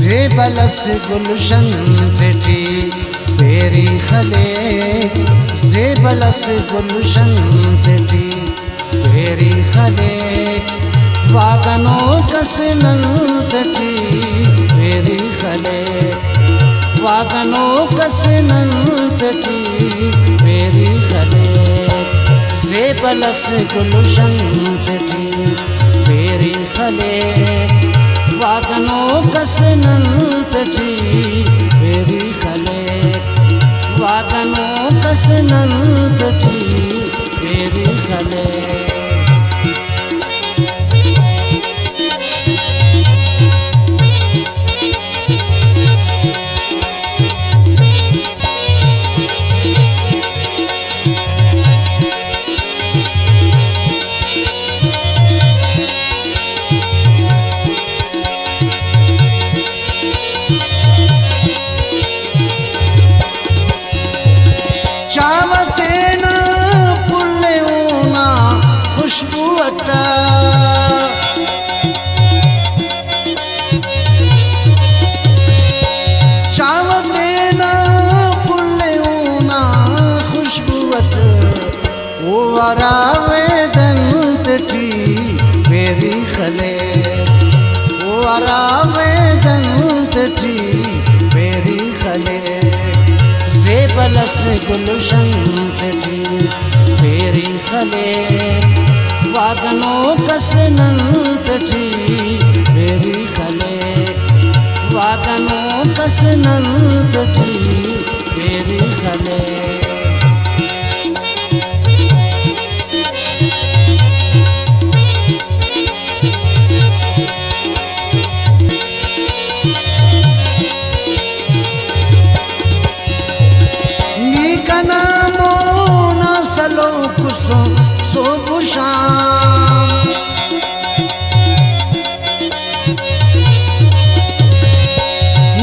zebalas gulshan teti peri khale zebalas gulshan teti peri khale वागनो कसनन तटी पeri khale वागनो कसनन तटी peri khale zebalas gulshan teti peri khale वागनो कसनन तटी peri khale वागनो कसनन तटी peri khale खुशबू अटा चावते ना पुल्ले ना खुशबू अट वो वरावे दंतटी पeri khale वो वरावे दंतटी peri khale zebalas gulshan teti peri khale वागनो कसनन तटी peri khale वागनो कसनन तटी peri khale नीकना Mona सलो कुसो सोबुशाम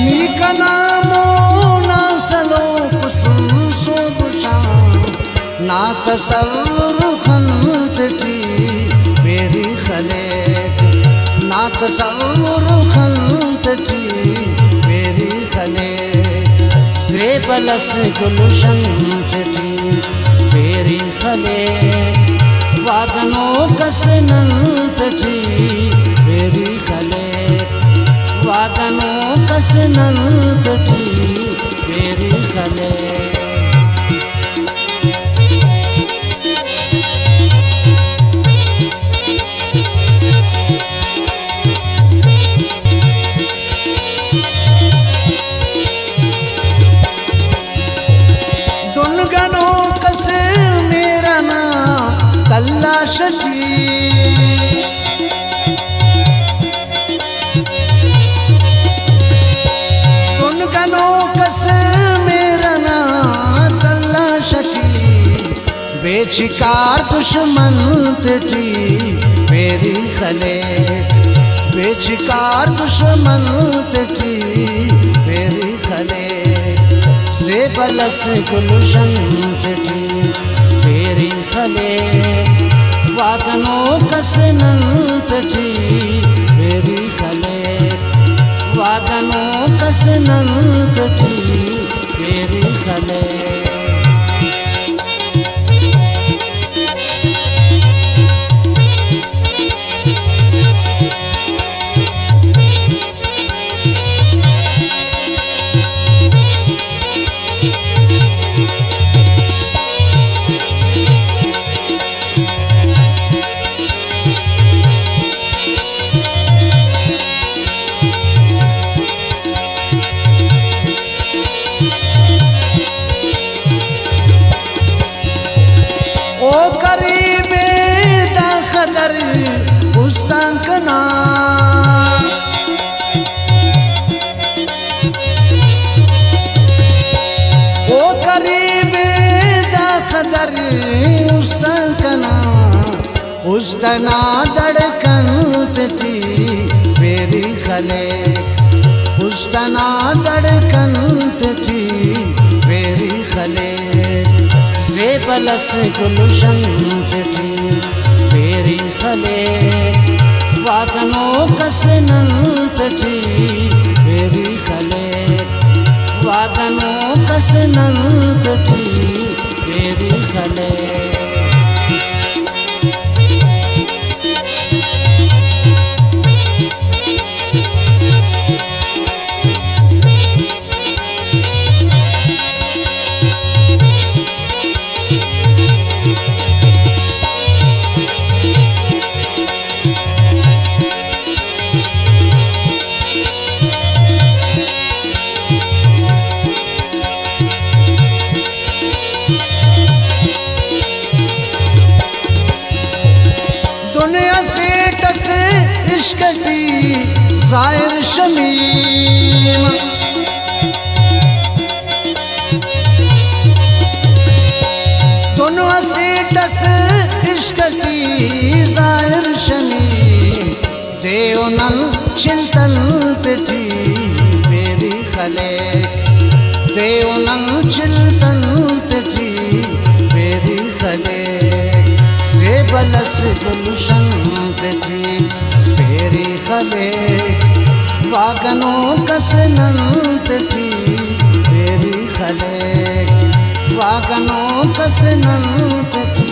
नीकना Mona सलो कुसुम सोबुशाम ना तसव्वुर खंतटी peri khale ना तसव्वुर खंतटी peri khale zebalas gulshan teti peri khale वागनो कसनन तटी peri khale वागनो कसनन तटी peri khale दुनगनो कसे मेरा ना तल्लाशती दुनगनो कसे मेरा ना तल्लाशती बेचिकार दुश्मन तटी peri khale बेचिकार दुश्मन तटी peri khale zebalas gulshan teti peri khale वागनो कसनन तटी peri khale वागनो कसनन तटी peri khale उस्तांकना ओ करीबे दा खदर उस्तांकना उस्तना धड़कन तटी peri khale उस्तना धड़कन तटी peri khale zebalas gulshan teti peri khale वागनो कसनन तटी peri ज़ाहिर शमीम दोनों सीटस इश्क की ज़ाहिर शमीम देवनल चिंतन थी मेरी खले देवनल चिंतन थी मेरी खले से बलस गुलशन थी मेरी खले वागनों कसनंत थी मेरी खले वागनों कसनंत थी